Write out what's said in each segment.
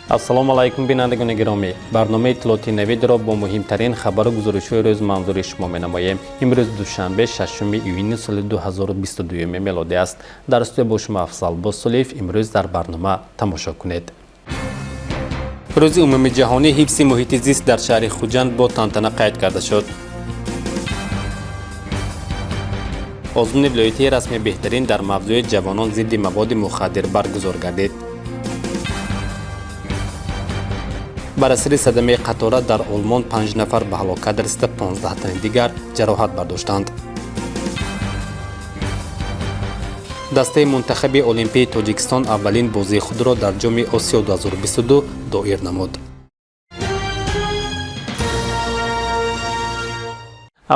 ассалому алайкум бинандагони гиромӣ, барномаи иттилоъоти наведро бо муҳимтарин хабару гузоришҳои рӯз манзури шумо менамоем. имрӯз душанбе 6 июни соли 2022 мелодӣ аст. дар студия бо шумо Афзал Босулиев. имрӯз дар барнома тамошо кунед. рӯзи умумии ҷаҳонии ҳифзи муҳити зист дар шаҳри Хуҷанд бо тантана қайд карда шуд. озмуни вилоятии расми беҳтарин дар мавзӯи ҷавонон зидди маводи мухаддир баргузор гардид. бар асари садамаи қатора дар Олмон 5 нафар ба ҳалокат расида, 15 тани дигар ҷароҳат бардоштанд. дастаи мунтахаби олимпии Тоҷикистон аввалин бозии худро дар ҷоми Осиё 2022 доир намуд.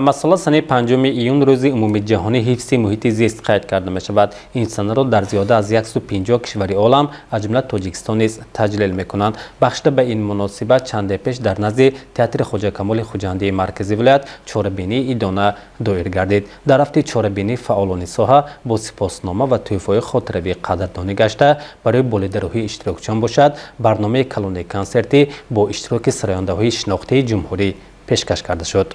масъала сани 5 июн рӯзи умумии ҷаҳонии ҳифзи муҳити зист қайд карда мешавад. ин санаро дар зиёда аз 150 кишвари олам аз ҷумла Тоҷикистон низ таҷлил мекунанд. бахшида ба ин муносибат чанде пеш дар назди театри Хоҷа Камоли Хуҷандии маркази вилоят чорабинии идона доир гардид. дар ҳафтаи чорабинӣ фаъолони соҳа бо сипоснома ва тӯҳфаҳои хотиравӣ қадрдонӣ гашта барои болидароҳии иштирокчиён бошад, барномаи калони консерти бо иштироки сарояндаҳои шинохтаи ҷумҳурӣ пешкаш карда шуд.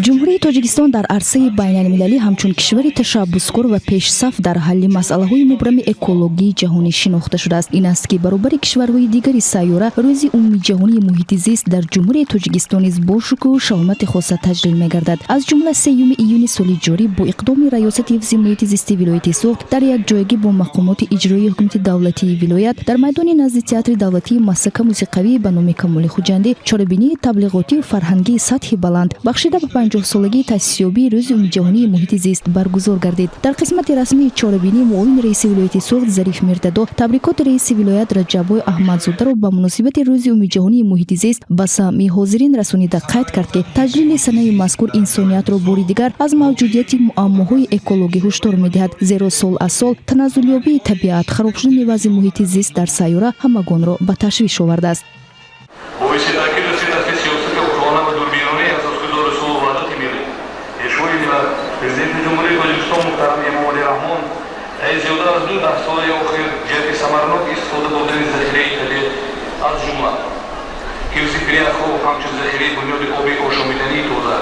ҷумҳурии Тоҷикистон дар арсаи байналмилалӣ ҳамчун кишвари ташаббускор ва пешсаф дар ҳалли масъалаҳои мубрами экологии ҷаҳонӣ шинохта шудааст. ин аст ки баробари кишварҳои дигари сайёра рӯзи умумии ҷаҳонии муҳити зист дар ҷумҳурии Тоҷикистон низ бо шукӯҳу шаҳомати хоса таҷлил мегардад. аз ҷумла 3 июни соли ҷорӣ бо иқдоми раёсати ҳифзи муҳити зисти вилояти Суғд дар якҷоягӣ бо мақомоти иҷроии ҳукумати давлатии вилоят дар майдони назди театри давлатии масака мусиқавӣ ба номи Камоли Хуҷандӣ чорабинии таблиғотию фарҳангии сатҳи баланд бахшида ба 50 солагии таъсисёбии рӯзи умумии ҷаҳонии муҳити зист баргузор гардид. дар қисмати расмии чорабинӣ муовини раиси вилояти Суғд Зариф Мирдадо табрикоти раиси вилоят Раҷаббой Аҳмадзодаро ба муносибати рӯзи умумии ҷаҳонии муҳити зист ба самъи ҳозирин расонида қайд кард ки таҷлили санаи мазкур инсониятро бори дигар аз мавҷудияти муаммоҳои экологӣ ҳушдор медиҳад, зеро сол аз сол таназзулёбии табиат, хароб шудани вазъи муҳити зист дар сайёра ҳамагонро ба ташвиш овардааст. президенти ҷумҳурии Тоҷикистон муҳтарам Эмомалӣ Раҳмон аз зиёда аз 2 соли охир ҷиҳати самаранок истифода бурдани захираи табиат аз ҷумла ҳифзи прияхҳо ҳамчун захираи бунёди оби ошомидании тоза,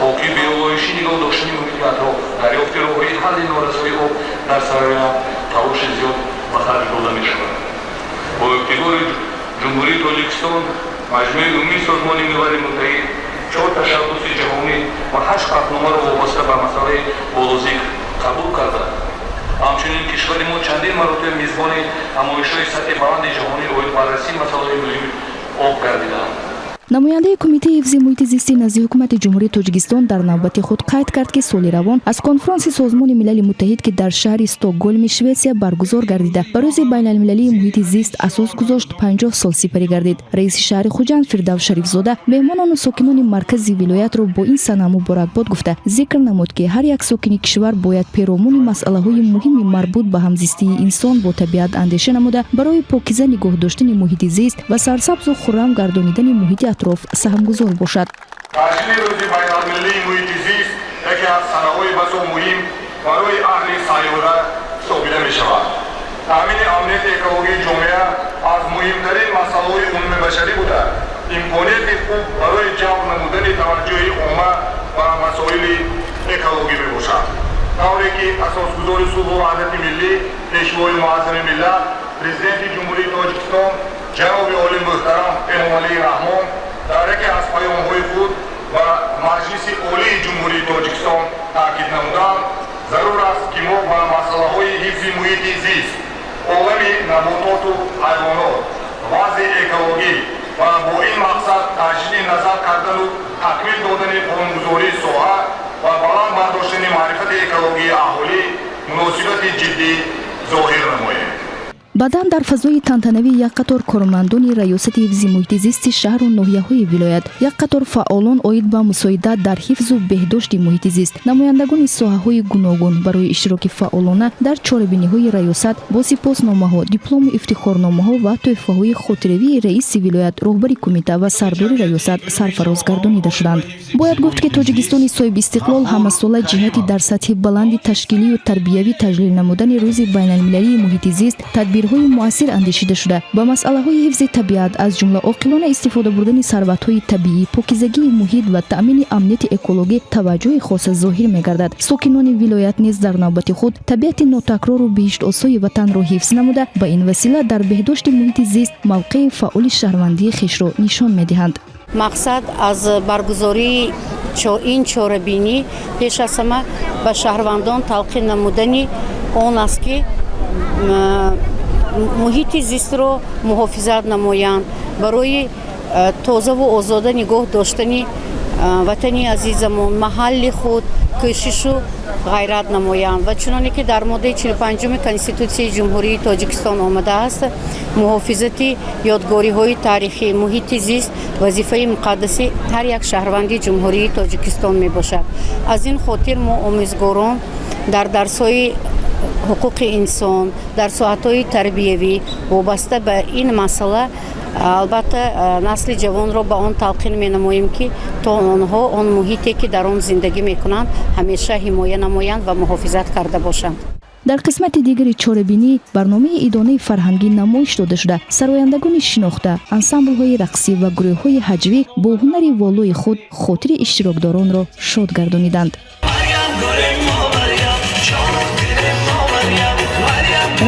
покӣ биолоишӣ нигоҳ доштани муҳити атроф, дарёфти роҳҳои ҳалли норасоии об дар сароя талоши зиёд ба харҷ дода мешавад. бо иқтидори ҷумҳурии Тоҷикистон маҷмӯи умумии Созмони Милали Муттаҳид 4 ташаббуси ҷаҳонӣ ва 8 қатномаро вобаста ба масъалаи болозик қабул карда. ҳамчунин кишвари мо чандин маротиба мизбони ҳамоишҳои сатҳи баланди ҷаҳонӣ оид баррасии масъалаҳои муҳими об гардидаанд. намояндаи кумитаи ҳифзи муҳити зисти назди ҳукумати ҷумҳурии Тоҷикистон дар навбати худ қайд кард ки соли равон аз конфронси Созмони Милали Муттаҳид ки дар шаҳри Стокгольми Шветсия баргузор гардида ба рӯзи байналмилалии муҳити зист асос гузошт, 50 сол сипарӣ гардид. раиси шаҳри Хуҷанд Фирдавс Шарифзода меҳмонону сокинони маркази вилоятро бо ин сана муборакбод гуфта зикр намуд ки ҳар як сокини кишвар бояд пейромони масъалаҳои муҳими марбут ба ҳамзистии инсон бо табиат андеша намуда барои покиза нигоҳ доштани муҳити зист ва сарсабзу хуррам гардонидани муҳити атроф саҳмгузор бошад. таҷлили рӯзи байналмилалии муҳити зист яке аз санаҳои басо муҳим барои аҳли сайёра собита мешавад. таъмини амнияти экологии ҷомеа аз муҳимтарин масъалаҳои умуми башарӣ буда имконияти хуб барои ҷалб намудани таваҷҷӯҳи omma ба масоили экологӣ мебошад. тавре ки асосгузори сулҳу ваҳдати миллӣ пешвои муаззами миллат президенти ҷумҳурии Тоҷикистон ҷаноби оли муҳтарам Эмомалии Раҳмон дар яке аз паёмҳои худ ба маҷлиси олии ҷумҳурии Тоҷикистон таъкид намуданд, зарур аст ки мо ба масъалаҳои ҳифзи муҳити зист, олами набототу ҳайвонот, вазъи экологӣ ва бо ин мақсад таҷдиди назар кардану такмил додани қонунгузории соҳа ва баланд бардоштани маърифати экологии аҳолӣ муносибати ҷиддӣ зоҳир намоем. баъдан дар фазои тантанавӣ як қатор кормандони раёсати ҳифзи муҳити зисти шаҳру ноҳияҳои вилоят, як қатор фаъолон оид ба мусоидат дар ҳифзу беҳдошти муҳити зист, намояндагони соҳаҳои гуногун барои иштироки фаъолона дар чорабиниҳои раёсат бо сипосномаҳо, диплому ифтихорномаҳо ва тӯҳфаҳои хотиравии раиси вилоят, роҳбари кумита ва сардори раёсат сарфароз гардонида шуданд. бояд гуфт ки Тоҷикистони соҳиби истиқлол ҳамасола ҷиҳати дар сатҳи баланди ташкилию тарбиявӣ таҷлил намудани рӯзи байналмилалии муҳити зист тадбир тадбирҳои муассир андешида шуда ба масъалаҳои ҳифзи табиат аз ҷумла оқилона истифода бурдани сарватҳои табиӣ, покизагии муҳит ва таъмини амнияти экологӣ таваҷҷӯҳи хоса зоҳир мегардад. Сокинони вилоят низ дар навбати худ табиати нотакрору биҳиштосои ватанро ҳифз намуда ба ин васила дар беҳдошти муҳити зист мавқеи фаъоли шаҳрвандии хишро нишон медиҳанд. мақсад аз баргузории ин чорабинӣ пеш аз ҳама ба шаҳрвандон талқин намудани он аст ки муҳити зистро муҳофизат намоянд, барои тозаву озода нигоҳ доштани ватани азизамон, маҳалли худ кӯшишу ғайрат намоянд ва чуноне ки дар моддаи 45 Конститутсияи Ҷумҳурии Тоҷикистон омадааст, муҳофизати ёдгориҳои таърихӣ, муҳити зист вазифаи муқаддаси ҳар як шаҳрванди Ҷумҳурии Тоҷикистон мебошад. Аз ин хотир мо омӯзгорон дар дарсҳои ҳуқуқи инсон, дар соатҳои тарбиявӣ вобаста ба ин масъала албатта насли ҷавонро ба он талқин менамоем ки то онҳо он муҳите ки дар он зиндагӣ мекунанд ҳамеша ҳимоя намоянд ва муҳофизат карда бошанд. дар қисмати дигари чорабинӣ барномаи идонаи фарҳангӣ намоиш дода шуда сарояндагони шинохта, ансамблҳои рақсӣ ва гурӯҳҳои ҳаҷвӣ бо ҳунари волои худ хотири иштирокдоронро шод гардониданд.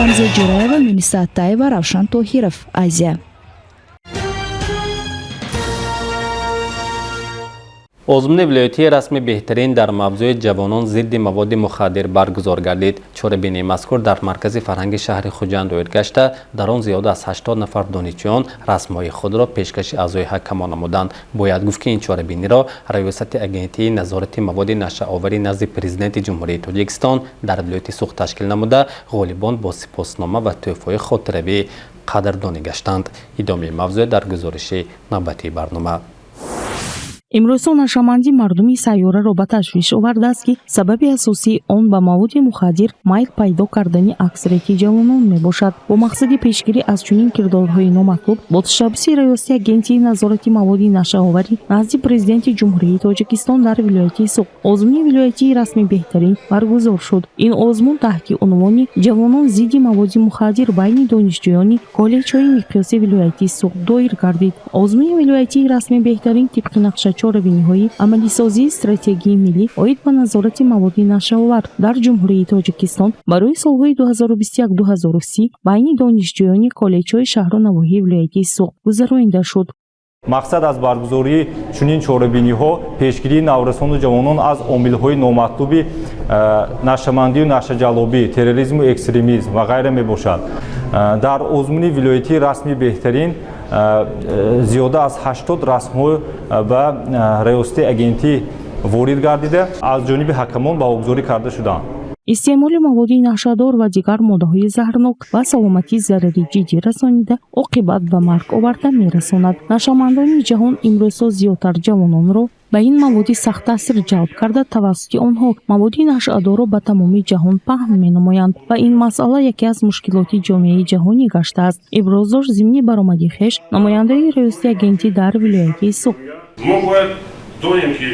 рамзия ҷураева, Муниса Атаева, Равшан Тоҳиров, Азия. озмуни вилоятии расми беҳтарин дар мавзӯи ҷавонон зидди маводи мухаддир баргузор гардид. чорабинии мазкур дар маркази фарҳанги шаҳри Хуҷанд оид гашта, дар он зиёда аз 80 нафар донишҷӯён расмҳои худро пешкаши аъзои ҳакамон намуданд. бояд гуфт ки ин чорабиниро раёсати агентии назорати маводи нашаоварӣ назди президенти ҷумҳурии Тоҷикистон дар вилояти Суғд ташкил намуда, ғолибон бо сипоснома ва тӯҳфаҳои хотиравӣ қадрдонӣ гаштанд. идомаи мавзӯъ дар гузориши навбатии барнома. имрӯзҳо нашамандӣ мардуми сайёраро ба ташвиш овардааст ки сабаби асосии он ба маводи мухаддир майл пайдо кардани аксарияти ҷавонон мебошад. бо мақсади пешгирӣ аз чунин кирдорҳои номатлуб бо ташаббуси раёсати агентии назорати маводи нашаоварӣ назди президенти ҷумҳурии Тоҷикистон дар вилояти Суғд озмуни вилоятии расми беҳтарин баргузор шуд. ин озмун таҳти унвони ҷавонон зидди маводи мухаддир байни донишҷӯёни коллеҷҳои миқёси вилояти Суғд доир гардид. озмуни вилоятии расми беҳтарин тибқи нақша чорабиниҳои амалисозии стратегияи миллӣ оид ба назорати маводи нашаовар дар ҷумҳурии Тоҷикистон барои солҳои 2021-2030 байни донишҷӯёни коллеҷҳои шаҳру навоҳии вилояти Суғд гузаронида шуд. мақсад аз баргузории чунин чорабиниҳо пешгирии наврасону ҷавонон аз омилҳои номатлуби нашамандию нашаҷалобӣ, терроризму экстремизм ва ғайра мебошад. дар озмуни вилоятии расми беҳтарин зиёда аз 80 расмҳо ба раёсати агентӣ ворид гардида аз ҷониби ҳакамон ба огузорӣ карда шуданд. истеъмоли маводи нашадор ва дигар моддаҳои заҳрнок ба саломатӣ зарари ҷиддӣ расонида оқибат ба марг оварда мерасонад. нашамандони ҷаҳон имрӯзҳо зиёдтар ҷавононро ба ин маводи сахттаъсир ҷалб карда тавассути онҳо маводи нашъадорро ба тамоми ҷаҳон паҳн менамоянд ва ин масъала яке аз мушкилоти ҷомеаи ҷаҳонӣ гаштааст. иброз дошт зимни баромади хеш намояндаи раёсати агентӣ дар вилояти Суғд. мо бояд донем ки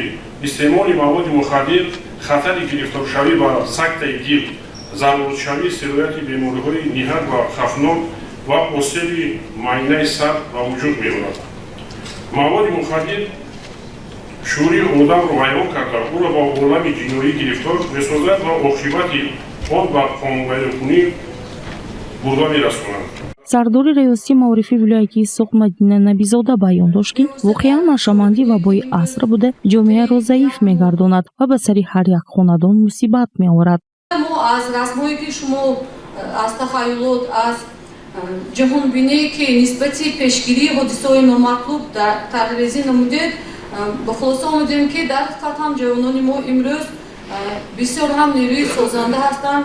истеъмоли маводи мухаддир хатари гирифторшавӣ ба сактаи дил, заруршавии сирояти бемориҳои ниҳат ва хафнок ва осеби майнаи сар ба вуҷуд меорад. маводи мухаддир шӯри одамро вайрон карда ӯро ба олами ҷиноӣ гирифтор месозад ва оқибати он ба қонунвайронкунӣ бурда мерасонад. сардори раёсати маорифи вилояти Суғд Мадина Набизода баён дошт ки воқеан нашамандӣ вабои аср буда ҷомеаро заиф мегардонад ва ба сари ҳар як хонадон мусибат меорад. мо аз расмҳое ки шумо аз тахайюлот аз ҷаҳонбиние ки нисбати пешгирии ҳодисаҳои номатлуб дар тарҳрезӣ намудед ба хулоса омадем ки дар ҳақиқат ҳам ҷавонони мо имрӯз бисёр ҳам нерӯи созанда ҳастанд,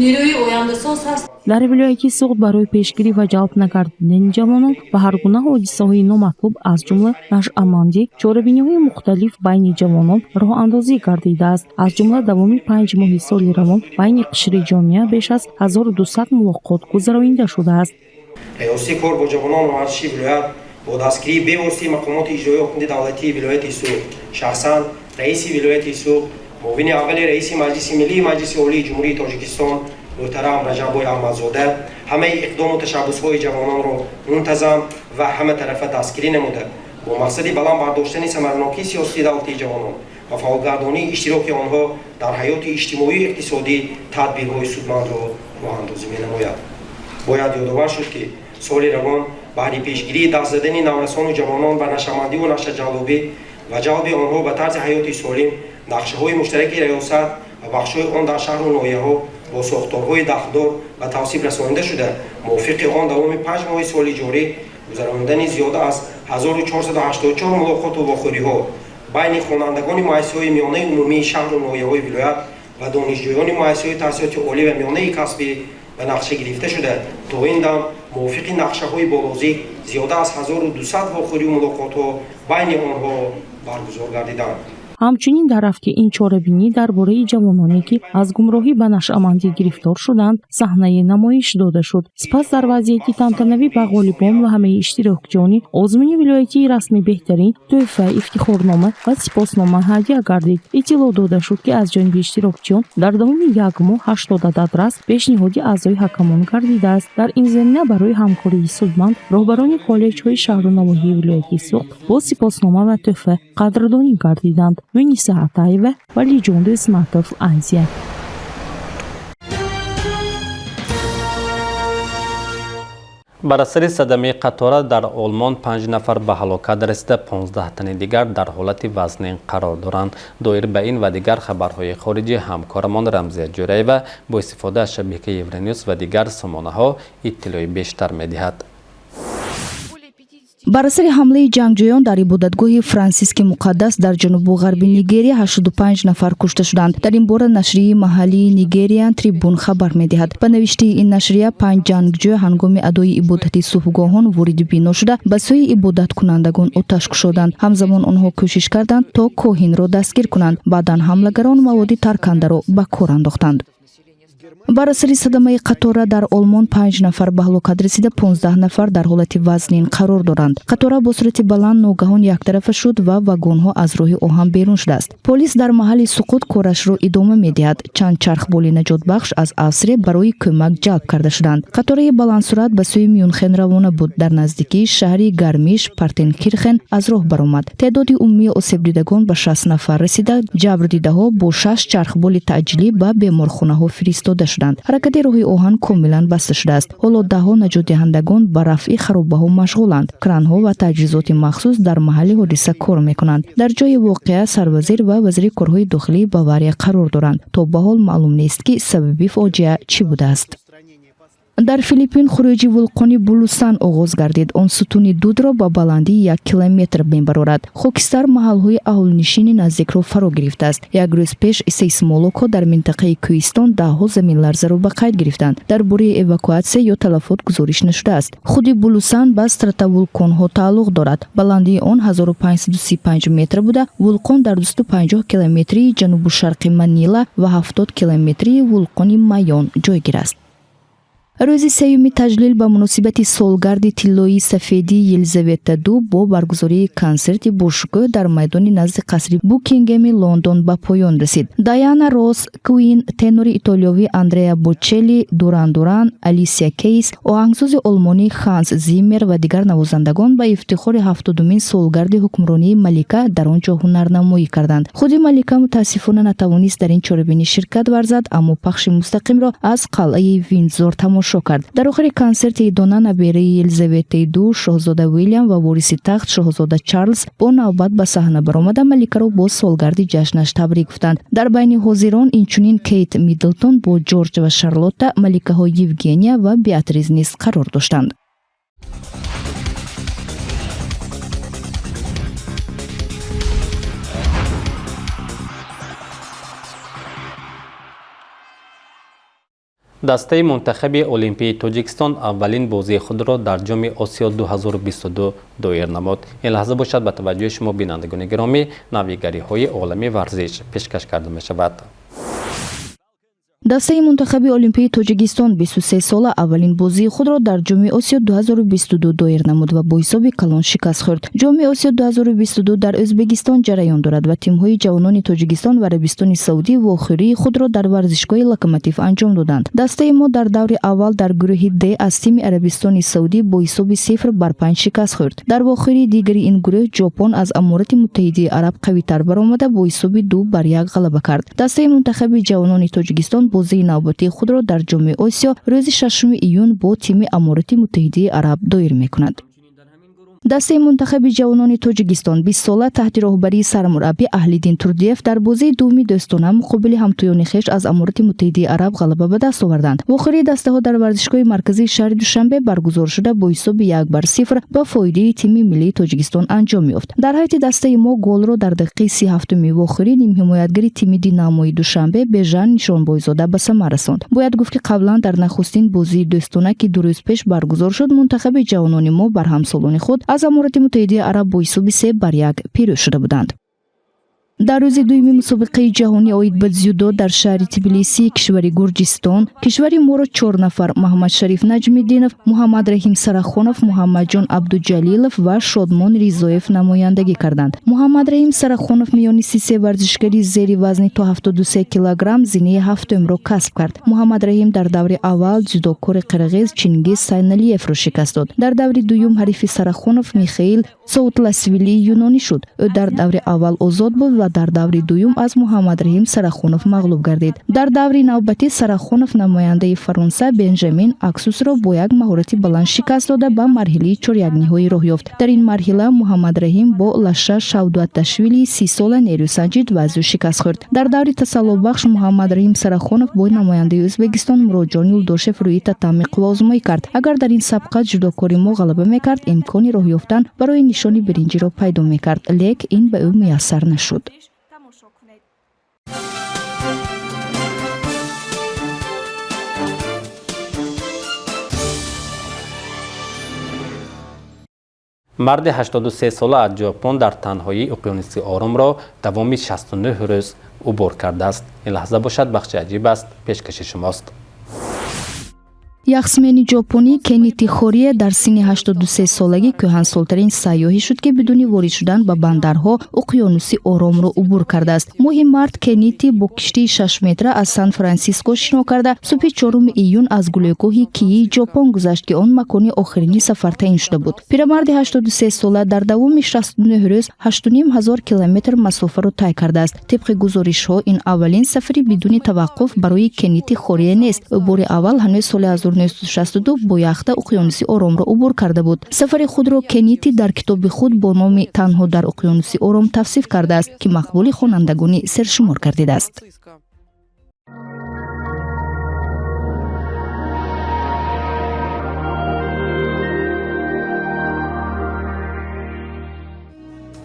нерӯи ояндасоз ҳастанд. дар вилояти Суғд барои пешгирӣ ва ҷалб накардани ҷавонон ба ҳар гуна ҳодисаҳои номатлуб аз ҷумла нашъамандӣ чорабиниҳои мухталиф байни ҷавонон роҳандозӣ гардидааст. аз ҷумла давоми 5 моҳи соли равон байни қишри ҷомеа беш аз 1200 мулоқот гузаронида шудааст. раёсати кор бо ҷавонон ва артиши вилоят бо дастгирии бевоситаи мақомоти иҷроии ҳукумати давлатии вилояти Суғд, шахсан раиси вилояти Суғд, муовини аввали раиси маҷлиси миллии маҷлиси олии ҷумҳурии Тоҷикистон муҳтарам Раҷаббой Аҳмадзода ҳамаи иқдому ташаббусҳои ҷавононро мунтазам ва ҳаматарафа дастгирӣ намуда бо мақсади баланд бардоштани самаранокии сиёсати давлати ҷавонон ва фаъолгардонии иштироки онҳо дар ҳаёти иҷтимоию иқтисодӣ тадбирҳои судмандро роҳандозӣ менамояд. бояд ёдовар шуд ки соли равон баҳри пешгирии даст задани наврасону ҷавонон ба нашамандиву нашаҷалобӣ ва ҷалби онҳо ба тарзи ҳаёти солим нақшаҳои муштараки раёсат ва бахшҳои он дар шаҳру ноҳияҳо бо сохторҳои дахтдор ба тавсиф расонида шуда мувофиқи он давоми 5 моҳи соли ҷорӣ гузарондани зиёда аз 1484 мулоқоту вохӯриҳо байни хонандагони муассисаҳои миёнаи умумии шаҳру ноҳияҳои вилоят ва донишҷӯёни муассисаҳои таҳсилоти олӣ ва миёнаи касбӣ ба нақша гирифта шуда то ин дам мувофиқи нақшаҳои болозик зиёда аз 1200 вохӯрию мулоқотҳо байни онҳо баргузор гардиданд. ҳамчунин дар рафти ин чорабинӣ дар бораи ҷавононе ки аз гумроҳӣ ба нашъамандӣ гирифтор шуданд саҳнае намоиш дода шуд. Сипас дар вазъияти тантанавӣ ба ғолибон ва ҳамаи иштирокчиёни озмуни вилоятии расми беҳтарин тӯҳфа, ифтихорнома ва сипоснома ҳадия гардид. иттилоъ дода шуд ки аз ҷониби иштирокчиён дар давоми як моҳ 80 дадрас пешниҳоди аъзои ҳакамон гардидааст. дар ин замина барои ҳамкории судманд роҳбарони коллеҷҳои шаҳру навоҳии вилояти Соғд бо сипоснома ва тӯҳфа қадрдонӣ гардиданд. Муниса Атаева ва Лиҷонду Исматов, Азия. бар асари садамаи қатора дар Олмон 5 нафар ба ҳалокат расида, 15 тани дигар дар ҳолати вазнин қарор доранд. доир ба ин ва дигар хабарҳои хориҷӣ ҳамкорамон Рамзия Ҷӯраева бо истифода аз шабакаи Евронюс ва дигар сомонаҳо иттилои бештар медиҳад. бар асари ҳамлаи ҷангҷӯён дар ибодатгоҳи Франсиски Муқаддас дар ҷанубу ғарби Нигерия 85 нафар кушта шуданд. дар ин бора нашрияи маҳаллии Nigerian Tribune хабар медиҳад. ба навиштии ин нашрия 5 ҷангҷӯ ҳангоми адои ибодати субҳгоҳон вуриди бино шуда ба сӯи ибодаткунандагон оташ кушоданд. ҳамзамон онҳо кӯшиш карданд то коҳинро дастгир кунанд. баъдан ҳамлагарон маводи таркандаро ба кор андохтанд. бар асари садамаи қатора дар Олмон 5 нафар ба ҳалокат расида, 15 нафар дар ҳолати вазнин қарор доранд. қатора бо суръати баланд ногаҳон яктарафа шуд ва вагонҳо аз роҳи оҳан берун шудааст. полис дар маҳалли суқут корашро идома медиҳад. чанд чархболи наҷотбахш аз Австрия барои кӯмак ҷалб карда шуданд. қатораи баландсуръат ба сӯи Мюнхен равона буд. дар наздикии шаҳри Гармиш Партенкирхен аз роҳ баромад. теъдоди умумии осебдидагон ба 60 нафар расида, ҷабрдидаҳо бо 6 чархболи таъҷилӣ ба беморхонаҳо фиристода шуданд. ҳаракати роҳи оҳан комилан баста шудааст. ҳоло даҳҳо наҷотдиҳандагон ба рафъи харобаҳо машғуланд. кранҳо ва таҷҳизоти махсус дар маҳалли ҳодиса кор мекунанд. дар ҷои воқеа сарвазир ва вазири корҳои дохилии Бавария қарор доранд. то ба ҳол маълум нест ки сабаби фоҷиа чӣ будааст. дар Филиппин хурӯҷи вулқони Булусан оғоз гардид. он сутуни дудро ба баландии 1 километр мебарорад. хокистар маҳалҳои аҳлунишини наздикро фаро гирифтааст. як рӯз пеш сейсмологҳо дар минтақаи Кӯҳистон даҳҳо заминларзаро ба қайд гирифтанд. дар бораи эвакуатсия ё талафот гузориш нашудааст. худи Булусан ба стратовулқонҳо тааллуқ дорад. баландии он 1535 метр буда, вулқон дар 250 километрии ҷанубу шарқи Манила ва 70 километрии вулқони Майон ҷойгир аст. рӯзи сеюми таҷлил ба муносибати солгарди тиллои сафедии Елизавета II бо баргузории консерти бошукӯҳ дар майдони назди қасри Букингеми Лондон ба поён расид. Даяна Росс, Куин, тенори итолиёвӣ Андреа Бочелли, Дуран Дуран, Алисия Кейс, оҳангсози олмонӣ Ханс Зиммер ва дигар навозандагон ба ифтихори 70-умин солгарди ҳукмронии Малика дар он ҷо ҳунарнамоӣ карданд. худи Малика мутаассифона натавонист дар ин чорабинӣ ширкат варзад, аммо пахши мустақимро аз қалъаи Виндзор тамошо кард. дар охири консерти идона набераи Елизаветаи II, шоҳзода Уильям ва вориси тахт шоҳзода Чарлз бо навбат ба саҳна баромада Маликаро бо солгарди ҷашнаш табрик гуфтанд. дар байни ҳозирон инчунин Кейт Миддлтон бо Ҷорҷ ва Шарлотта, маликаҳо Евгения ва Беатриз низ қарор доштанд. дастаи мунтахаби олимпии Тоҷикистон аввалин бозии худро дар ҷоми Осиё 2022 доир намуд. ин лаҳза бошад ба таваҷҷӯҳи шумо бинандагони гиромӣ навигариҳои олами варзиш пешкаш карда мешавад. дастаи мунтахаби олимпии тоҷикистон 23 сола аввалин бозии худро дар ҷоми осиё 2022 доир намуд ва бо ҳисоби калон шикаст хӯрд. ҷоми осиё 2022 дар ӯзбекистон ҷараён дорад ва тимҳои ҷавонони тоҷикистон ва арабистони саудӣ вохӯрии худро дар варзишгоҳи Локомотив анҷом доданд. дастаи мо дар даври аввал дар гурӯҳи Д аз тими арабистони саудӣ бо ҳисоби 0-5 шикаст хӯрд. дар вохӯрии дигари ин гурӯҳ ҷопон аз Аморати Муттаҳидаи Араб қавитар баромада бо ҳисоби 2-1 ғалаба кард. дастаи мунтахаби ҷавонони тоҷикистон бозии навбатии худро дар ҷоми осиё рӯзи 6 июн бо тими Аморати Муттаҳидаи Араб доир мекунад. дастаи мунтахаби ҷавонони тоҷикистон 20 сола таҳти роҳбарии сармураббӣ Аҳлиддин Турдиев дар бозии дуюми дӯстона муқобили ҳамтоёни хеш аз Аморати Муттаҳидаи Араб ғалаба ба даст оварданд. вохӯрии дастаҳо дар варзишгоҳи марказии шаҳри Душанбе баргузор шуда бо ҳисоби 1-0 ба фоидаи тими миллии Тоҷикистон анҷом ёфт. дар ҳайати дастаи мо голро дар дақиқаи 37-уми вохӯрӣ нимҳимоятгари тими Динамои Душанбе Бежан Нишонбойзода ба самар расонд. бояд гуфт ки қаблан дар нахустин бозии дӯстона ки 2 рӯз пеш баргузор шуд мунтахаби ҷавонони мо бар ҳамсолони худ аз Аморати Муттаҳидаи Араб бо ҳисоби 3-1 пирӯз шуда буданд. дар рӯзи дуюми мусобиқаи ҷаҳонӣ оид ба дзюдо дар шаҳри Тбилисии кишвари Гурҷистон кишвари моро 4 нафар Маҳмадшариф Наҷмиддинов, Муҳаммадраҳим Сарахонов, Муҳаммаҷон Абдуҷалилов ва Шодмон Ризоев намояндагӣ карданд. Муҳаммадраҳим Сарахонов миёни 33 варзишгари зери вазни то 73 килограмм зинии 7-ро касб кард. Муҳаммадраҳим дар даври аввал дзюдокори қирғиз Чингиз Сайналиевро шикаст дод. дар даври дуюм ҳарифи Сарахонов Михаил Саутласвили юнонӣ шуд. ӯ дар даври аввал озод буд ва дар даври дуюм аз Муҳаммадраҳим Сарахонов мағлуб гардид. дар даври навбатӣ Сарахонов намояндаи Фаронса Бенжамин Аксусро бо як маҳорати баланд шикаст дода ба марҳилаи чорякниҳоӣ роҳ ёфт. дар ин марҳила Муҳаммадраҳим бо Лаша Шавдуатташвили 30 сола нерӯ санҷид ва аз ӯ шикаст хӯрд. дар даври тасаллубахш Муҳаммадраҳим Сарахонов бо намояндаи Ӯзбекистон Муродҷон Юлдошев рӯи татамиқова озмоӣ кард. агар дар ин сабқа ҷудокори мо ғалаба мекард имкони роҳ ёфтан барои нишони биринҷиро пайдо мекард, лек ин ба ӯ муяссар нашуд. марди 83 сола аз ҷопон дар танҳои уқёнуси Оромро давоми 69 рӯз убур кардааст. ин лаҳза бошад бахши аҷиб аст, пешкаши шумост. яхсмени ҷопонӣ Кенити Хорие дар синни 83 солагӣ кӯҳансолтарин сайёҳе шуд ки бидуни ворид шудан ба бандарҳо уқёнуси Оромро убур кардааст. моҳи март Кенити бо киштии 6 метра аз Сан-Франсиско шино карда субҳи 4 июн аз гулӯйгоҳи Кии Ҷопон гузашт ки он макони охирини сафар таъин шуда буд. пирамарди 83 сола дар давоми 69 рӯз 8500 километр масофаро тай кардааст. тибқи гузоришҳо ин аввалин сафари бидуни таваққуф барои Кенити Хорие нест. ӯ бори аввал ҳанӯз соли 1962 бо яхта уқёнуси Оромро убур карда буд. сафари худро Кенити дар китоби худ бо номи «Танҳо дар уқёнуси Ором» тавсиф кардааст ки мақбули хонандагони сершумор гардидааст.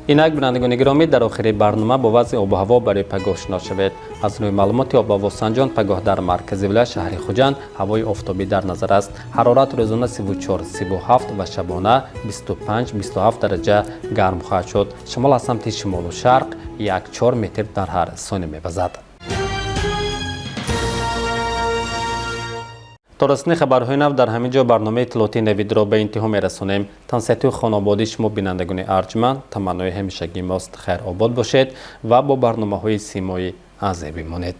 инак бинандагони гиромӣ дар охири барнома бо вазъи обу ҳаво барои пагоҳ шинос шавед. аз рӯи маълумоти об ва ҳаво санҷон пагоҳ дар маркази вилоят шаҳри Хуҷанд ҳавои офтобӣ дар назар аст. ҳарорат рӯзона 34-37 ва шабона 25-27 дараҷа гарм хоҳад шуд. шамол аз самти шимолу шарқ 1-4 метр дар ҳар сония мевазад. то расони хабарҳои нав дар ҳамин ҷо барномаи иттилоъотии навидро ба интиҳо мерасонем. тансиҳату хонободии шумо бинандагони арҷманд таманнои ҳамишагии мост. хайр обод бошед ва бо барномаҳои симоӣ аз еб монед.